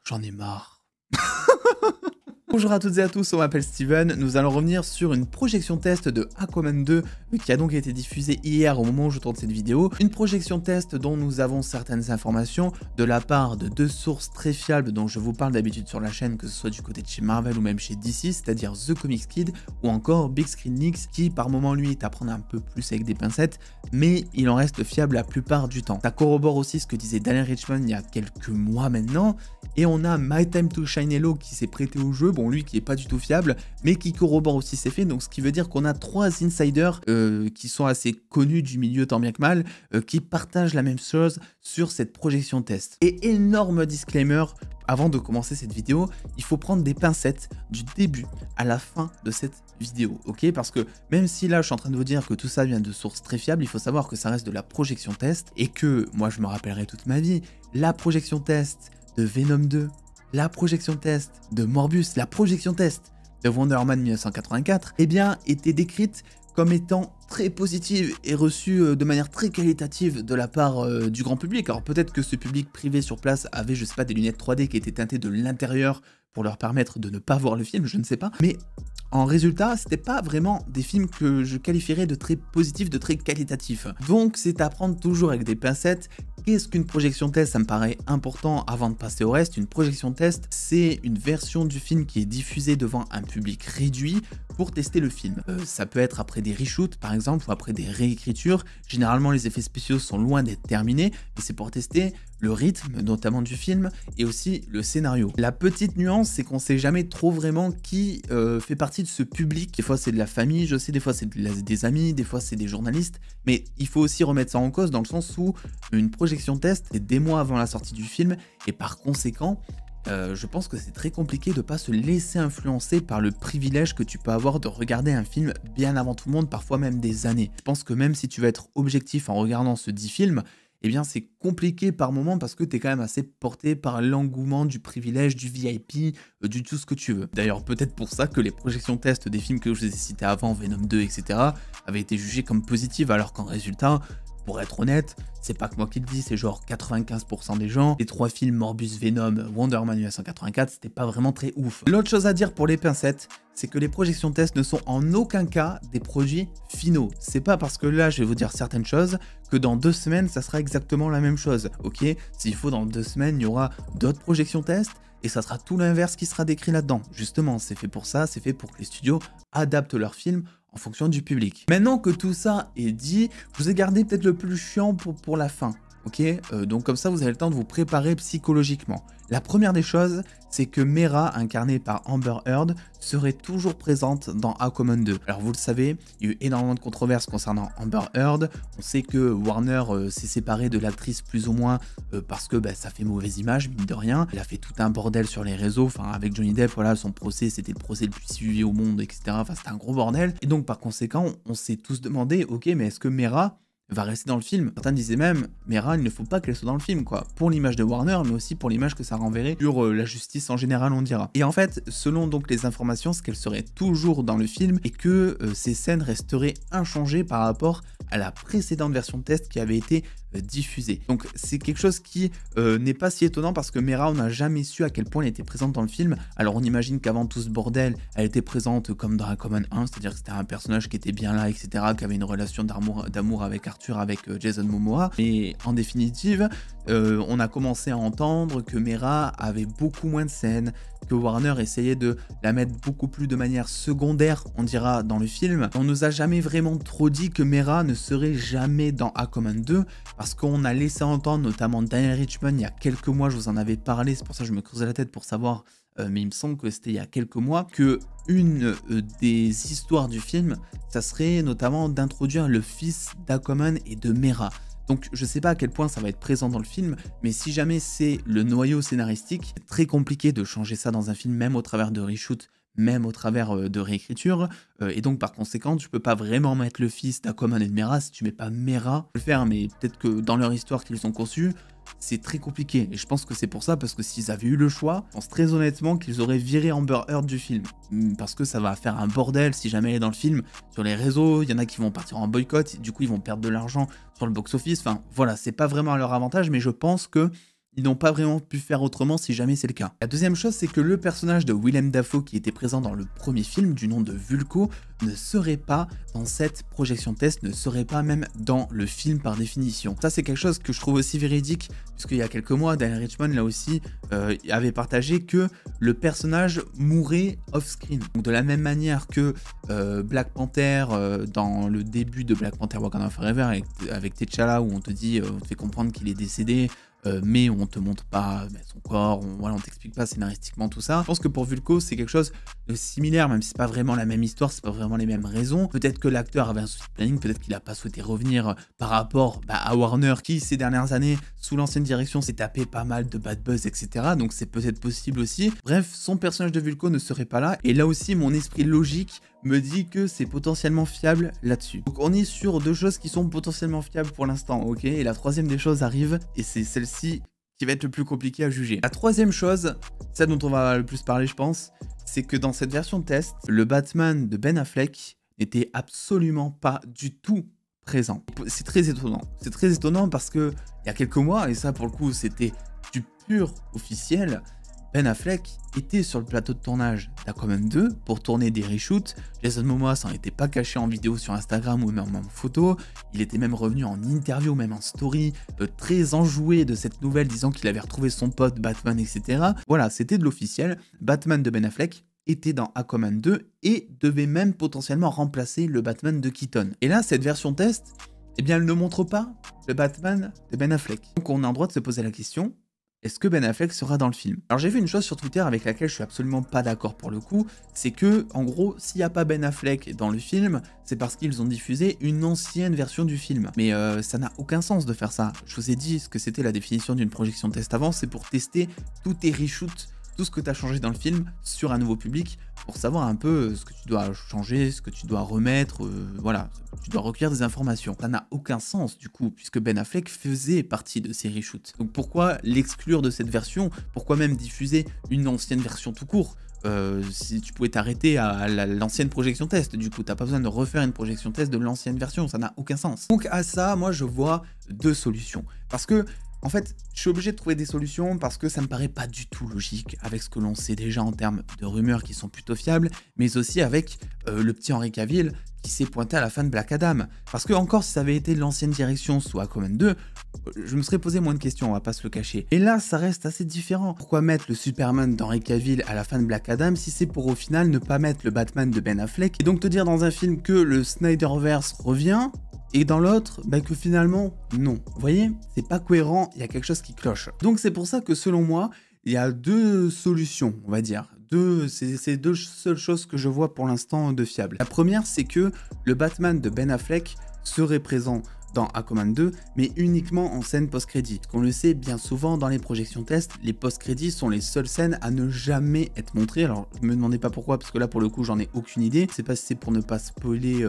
J'en ai marre. Bonjour à toutes et à tous, on m'appelle Steven. Nous allons revenir sur une projection test de Aquaman 2 qui a donc été diffusée hier au moment où je tourne cette vidéo. Une projection test dont nous avons certaines informations de la part de deux sources très fiables dont je vous parle d'habitude sur la chaîne, que ce soit du côté de chez Marvel ou même chez DC, c'est-à-dire The Comics Kid ou encore Big Screen Leaks qui par moment lui est à prendre un peu plus avec des pincettes, mais il en reste fiable la plupart du temps. Ça corrobore aussi ce que disait Daniel Richman il y a quelques mois maintenant, et on a My Time to Shine Hello qui s'est prêté au jeu, bon lui qui est pas du tout fiable, mais qui corrobore aussi ses faits, donc ce qui veut dire qu'on a trois insiders qui sont assez connus du milieu tant bien que mal, qui partagent la même chose sur cette projection test. Et énorme disclaimer, avant de commencer cette vidéo, il faut prendre des pincettes du début à la fin de cette vidéo, ok? Parce que même si là je suis en train de vous dire que tout ça vient de sources très fiables, il faut savoir que ça reste de la projection test, et que, moi je me rappellerai toute ma vie, la projection test de Venom 2, la projection test de Morbius, la projection test de Wonder Woman 1984, eh bien, était décrite comme étant très positive et reçue de manière très qualitative de la part du grand public. Alors peut-être que ce public privé sur place avait, je sais pas, des lunettes 3D qui étaient teintées de l'intérieur pour leur permettre de ne pas voir le film, je ne sais pas, mais en résultat, c'était pas vraiment des films que je qualifierais de très positifs, de très qualitatifs. Donc c'est à prendre toujours avec des pincettes. Qu'est-ce qu'une projection test? Ça me paraît important avant de passer au reste. Une projection test, c'est une version du film qui est diffusée devant un public réduit pour tester le film. Ça peut être après des reshoots par exemple, ou après des réécritures. Généralement les effets spéciaux sont loin d'être terminés, mais c'est pour tester le rythme notamment du film et aussi le scénario. La petite nuance, c'est qu'on sait jamais trop vraiment qui fait partie de ce public. Des fois c'est de la famille, je sais, des fois c'est des amis, des fois c'est des journalistes, mais il faut aussi remettre ça en cause dans le sens où une projection test est des mois avant la sortie du film, et par conséquent je pense que c'est très compliqué de ne pas se laisser influencer par le privilège que tu peux avoir de regarder un film bien avant tout le monde, parfois même des années. Je pense que même si tu vas être objectif en regardant ce 10 films, eh bien c'est compliqué par moment parce que tu es quand même assez porté par l'engouement du privilège, du VIP, du tout ce que tu veux. D'ailleurs peut-être pour ça que les projections test des films que je vous ai cités avant, Venom 2, etc. avaient été jugées comme positives, alors qu'en résultat, pour être honnête, c'est pas que moi qui le dis, c'est genre 95% des gens. Les trois films Morbius, Venom, Wonder Woman 1984, c'était pas vraiment très ouf. L'autre chose à dire pour les pincettes, c'est que les projections test ne sont en aucun cas des produits finaux. C'est pas parce que là, je vais vous dire certaines choses, que dans 2 semaines, ça sera exactement la même chose, ok? S'il faut, dans 2 semaines, il y aura d'autres projections test, et ça sera tout l'inverse qui sera décrit là-dedans. Justement, c'est fait pour ça, c'est fait pour que les studios adaptent leurs films en fonction du public. Maintenant que tout ça est dit, je vous ai gardé peut-être le plus chiant pour la fin, ok? Donc comme ça, vous avez le temps de vous préparer psychologiquement. La première des choses, c'est que Mera, incarnée par Amber Heard, serait toujours présente dans Aquaman 2. Alors vous le savez, il y a eu énormément de controverses concernant Amber Heard. On sait que Warner s'est séparé de l'actrice plus ou moins parce que ça fait mauvaise image, mine de rien. Elle a fait tout un bordel sur les réseaux, enfin avec Johnny Depp, voilà, son procès, c'était le procès le plus suivi au monde, etc. Enfin c'était un gros bordel. Et donc par conséquent, on s'est tous demandé, ok, mais est-ce que Mera va rester dans le film? Certains disaient même, Mera, il ne faut pas qu'elle soit dans le film, quoi. Pour l'image de Warner, mais aussi pour l'image que ça renverrait sur la justice en général, on dira. Et en fait, selon donc les informations, c'est qu'elle serait toujours dans le film et que ces scènes resteraient inchangées par rapport à la précédente version de test qui avait été diffusée. Donc c'est quelque chose qui n'est pas si étonnant parce que Mera, on n'a jamais su à quel point elle était présente dans le film. Alors on imagine qu'avant tout ce bordel, elle était présente comme dans Aquaman 1, c'est-à-dire que c'était un personnage qui était bien là, etc., qui avait une relation d'amour avec Arthur, avec Jason Momoa. Mais en définitive, on a commencé à entendre que Mera avait beaucoup moins de scènes, que Warner essayait de la mettre beaucoup plus de manière secondaire, on dira, dans le film. On nous a jamais vraiment trop dit que Mera ne serait jamais dans Aquaman 2, parce qu'on a laissé entendre, notamment Daniel Richman, il y a quelques mois, je vous en avais parlé, c'est pour ça que je me creusais la tête pour savoir, mais il me semble que c'était il y a quelques mois, que une des histoires du film, ça serait notamment d'introduire le fils d'Aquaman et de Mera. Donc je sais pas à quel point ça va être présent dans le film, mais si jamais c'est le noyau scénaristique, c'est très compliqué de changer ça dans un film, même au travers de reshoots, même au travers de réécriture, et donc par conséquent tu peux pas vraiment mettre le fils d'Aquaman et de Mera si tu mets pas Mera. Je peux le faire, mais peut-être que dans leur histoire qu'ils ont conçue, c'est très compliqué, et je pense que c'est pour ça, parce que s'ils avaient eu le choix, je pense très honnêtement qu'ils auraient viré Amber Heard du film, parce que ça va faire un bordel si jamais elle est dans le film, sur les réseaux, il y en a qui vont partir en boycott, du coup ils vont perdre de l'argent sur le box-office, enfin voilà, c'est pas vraiment à leur avantage, mais je pense que ils n'ont pas vraiment pu faire autrement si jamais c'est le cas. La deuxième chose, c'est que le personnage de Willem Dafoe qui était présent dans le premier film du nom de Vulko ne serait pas dans cette projection test, ne serait pas même dans le film par définition. Ça, c'est quelque chose que je trouve aussi véridique, puisqu'il y a quelques mois, Daniel Richmond là aussi avait partagé que le personnage mourait off-screen. Donc de la même manière que Black Panther dans le début de Black Panther Wakanda Forever avec T'Challa, où on te dit, on te fait comprendre qu'il est décédé, mais on te montre pas son corps, on t'explique pas scénaristiquement tout ça. Je pense que pour Vulko, c'est quelque chose de similaire, même si c'est pas vraiment la même histoire, c'est pas vraiment les mêmes raisons. Peut-être que l'acteur avait un souci de planning, peut-être qu'il a pas souhaité revenir par rapport à Warner, qui ces dernières années, sous l'ancienne direction, s'est tapé pas mal de bad buzz, etc. Donc c'est peut-être possible aussi. Bref, son personnage de Vulko ne serait pas là, et là aussi, mon esprit logique me dit que c'est potentiellement fiable là-dessus. Donc on est sur deux choses qui sont potentiellement fiables pour l'instant, ok? Et la troisième des choses arrive, et c'est celle-ci qui va être le plus compliqué à juger. La troisième chose, celle dont on va le plus parler je pense, c'est que dans cette version test, le Batman de Ben Affleck n'était absolument pas du tout présent. C'est très étonnant. C'est très étonnant parce que il y a quelques mois, et ça pour le coup c'était du pur officiel, Ben Affleck était sur le plateau de tournage d'Aquaman 2 pour tourner des reshoots. Jason Momoa s'en était pas caché en vidéo sur Instagram ou même en photo. Il était même revenu en interview, même en story, très enjoué de cette nouvelle, disant qu'il avait retrouvé son pote Batman, etc. Voilà, c'était de l'officiel. Batman de Ben Affleck était dans Aquaman 2 et devait même potentiellement remplacer le Batman de Keaton. Et là, cette version test, eh bien, elle ne montre pas le Batman de Ben Affleck. Donc on a le droit de se poser la question, est-ce que Ben Affleck sera dans le film? Alors j'ai vu une chose sur Twitter avec laquelle je suis absolument pas d'accord pour le coup, c'est que, en gros, s'il n'y a pas Ben Affleck dans le film, c'est parce qu'ils ont diffusé une ancienne version du film. Mais ça n'a aucun sens de faire ça. Je vous ai dit ce que c'était la définition d'une projection test avant, c'est pour tester tous tes reshoots, tout ce que tu as changé dans le film sur un nouveau public, pour savoir un peu ce que tu dois changer, ce que tu dois remettre, voilà, tu dois recueillir des informations. Ça n'a aucun sens du coup, puisque Ben Affleck faisait partie de ces reshoots. Donc pourquoi l'exclure de cette version? Pourquoi même diffuser une ancienne version tout court? Si tu pouvais t'arrêter à l'ancienne projection test, du coup t'as pas besoin de refaire une projection test de l'ancienne version, ça n'a aucun sens. Donc à ça, moi je vois deux solutions. Parce que en fait, je suis obligé de trouver des solutions parce que ça me paraît pas du tout logique avec ce que l'on sait déjà en termes de rumeurs qui sont plutôt fiables, mais aussi avec le petit Henry Cavill qui s'est pointé à la fin de Black Adam. Parce que encore si ça avait été l'ancienne direction sous Aquaman 2, je me serais posé moins de questions, on va pas se le cacher. Et là, ça reste assez différent. Pourquoi mettre le Superman d'Henry Cavill à la fin de Black Adam si c'est pour au final ne pas mettre le Batman de Ben Affleck et donc te dire dans un film que le Snyderverse revient et dans l'autre, que finalement, non. Vous voyez, c'est pas cohérent, il y a quelque chose qui cloche. Donc c'est pour ça que selon moi, il y a deux solutions, on va dire. C'est deux seules choses que je vois pour l'instant de fiables. La première, c'est que le Batman de Ben Affleck serait présent dans Aquaman 2, mais uniquement en scène post-crédit. Qu'on le sait bien souvent dans les projections test, les post-crédits sont les seules scènes à ne jamais être montrées. Alors, ne me demandez pas pourquoi, parce que là, pour le coup, j'en ai aucune idée. Je sais pas si c'est pour ne pas spoiler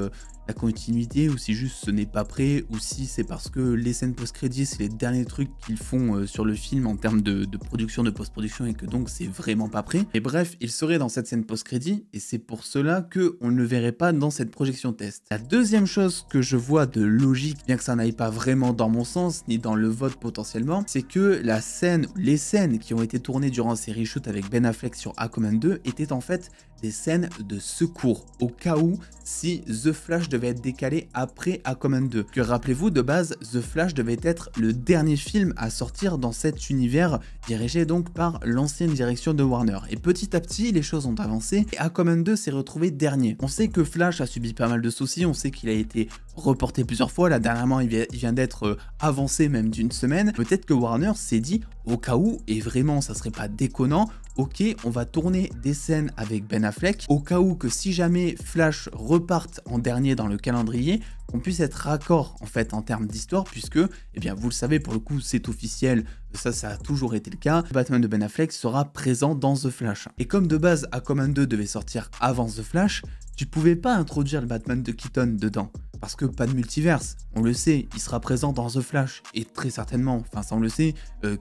la continuité, ou si juste ce n'est pas prêt, ou si c'est parce que les scènes post-crédits, c'est les derniers trucs qu'ils font sur le film en termes de production, de post-production, et que donc c'est vraiment pas prêt. Et bref, il serait dans cette scène post-crédit, et c'est pour cela qu'on ne le verrait pas dans cette projection test. La deuxième chose que je vois de logique, bien que ça n'aille pas vraiment dans mon sens, ni dans le vote potentiellement, c'est que les scènes qui ont été tournées durant ces reshoots avec Ben Affleck sur Aquaman 2 étaient en fait des scènes de secours, au cas où si The Flash devait être décalé après Aquaman 2. Que rappelez-vous, de base, The Flash devait être le dernier film à sortir dans cet univers, dirigé donc par l'ancienne direction de Warner. Et petit à petit, les choses ont avancé, et Aquaman 2 s'est retrouvé dernier. On sait que Flash a subi pas mal de soucis, on sait qu'il a été reporté plusieurs fois, là dernièrement il vient d'être avancé même d'une semaine. Peut-être que Warner s'est dit, au cas où, et vraiment ça serait pas déconnant, ok, on va tourner des scènes avec Ben Affleck, au cas où que si jamais Flash reparte en dernier dans le calendrier, qu'on puisse être raccord en fait en termes d'histoire, puisque, eh bien vous le savez, pour le coup c'est officiel, ça a toujours été le cas, le Batman de Ben Affleck sera présent dans The Flash. Et comme de base Aquaman 2 devait sortir avant The Flash, tu pouvais pas introduire le Batman de Keaton dedans, parce que pas de multiverse, on le sait, il sera présent dans The Flash, et très certainement, enfin ça on le sait,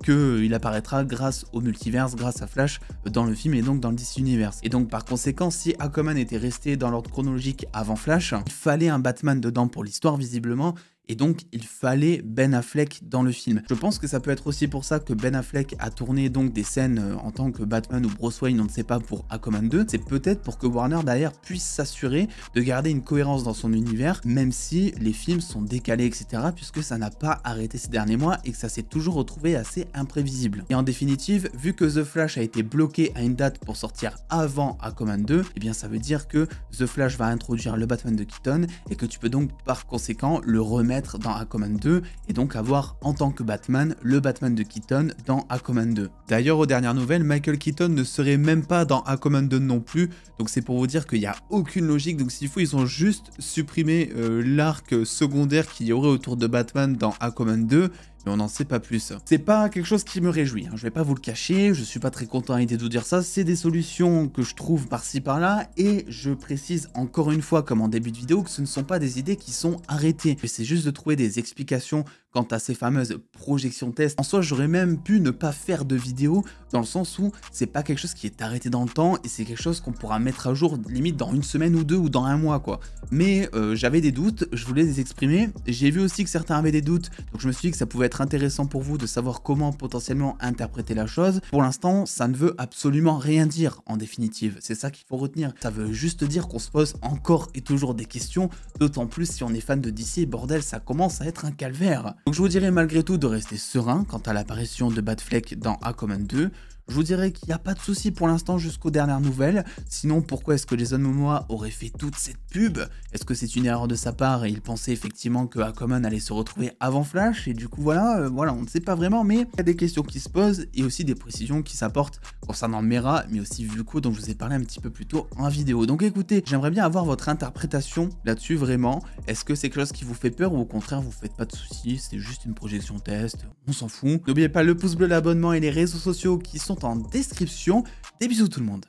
qu'il apparaîtra grâce au multiverse, grâce à Flash, dans le film et donc dans le DC Universe. Et donc par conséquent, si Aquaman était resté dans l'ordre chronologique avant Flash, il fallait un Batman dedans pour l'histoire visiblement, et donc il fallait Ben Affleck dans le film. Je pense que ça peut être aussi pour ça que Ben Affleck a tourné donc des scènes en tant que Batman ou Bruce Wayne, on ne sait pas, pour Aquaman 2, c'est peut-être pour que Warner derrière puisse s'assurer de garder une cohérence dans son univers, même si les films sont décalés, etc., puisque ça n'a pas arrêté ces derniers mois et que ça s'est toujours retrouvé assez imprévisible. Et en définitive, vu que The Flash a été bloqué à une date pour sortir avant Aquaman 2, eh bien ça veut dire que The Flash va introduire le Batman de Keaton et que tu peux donc par conséquent le remettre dans Aquaman 2 et donc avoir en tant que Batman le Batman de Keaton dans Aquaman 2. D'ailleurs, aux dernières nouvelles, Michael Keaton ne serait même pas dans Aquaman 2 non plus, donc c'est pour vous dire qu'il n'y a aucune logique. Donc s'il faut, ils ont juste supprimé l'arc secondaire qu'il y aurait autour de Batman dans Aquaman 2, mais on n'en sait pas plus. C'est pas quelque chose qui me réjouit, hein. Je vais pas vous le cacher, je suis pas très content à l'idée de vous dire ça, c'est des solutions que je trouve par-ci par-là, et je précise encore une fois, comme en début de vidéo, que ce ne sont pas des idées qui sont arrêtées, mais c'est juste de trouver des explications quant à ces fameuses projections tests. En soi, j'aurais même pu ne pas faire de vidéo, dans le sens où c'est pas quelque chose qui est arrêté dans le temps, et c'est quelque chose qu'on pourra mettre à jour limite dans une semaine ou deux, ou dans un mois, quoi. Mais j'avais des doutes, je voulais les exprimer, j'ai vu aussi que certains avaient des doutes, donc je me suis dit que ça pouvait être intéressant pour vous de savoir comment potentiellement interpréter la chose. Pour l'instant, ça ne veut absolument rien dire en définitive, c'est ça qu'il faut retenir. Ça veut juste dire qu'on se pose encore et toujours des questions, d'autant plus si on est fan de DC, bordel, ça commence à être un calvaire. Donc je vous dirais malgré tout de rester serein quant à l'apparition de Batfleck dans Aquaman 2. Je vous dirais qu'il n'y a pas de souci pour l'instant jusqu'aux dernières nouvelles. Sinon, pourquoi est-ce que Jason Momoa aurait fait toute cette pub? Est-ce que c'est une erreur de sa part et il pensait effectivement que Aquaman allait se retrouver avant Flash? Et du coup, voilà, on ne sait pas vraiment, mais il y a des questions qui se posent et aussi des précisions qui s'apportent concernant Mera, mais aussi Vulko, dont je vous ai parlé un petit peu plus tôt en vidéo. Donc écoutez, j'aimerais bien avoir votre interprétation là-dessus, vraiment. Est-ce que c'est quelque chose qui vous fait peur ou au contraire, vous faites pas de soucis, c'est juste une projection test, on s'en fout. N'oubliez pas le pouce bleu, l'abonnement et les réseaux sociaux qui sont en description. Des bisous tout le monde.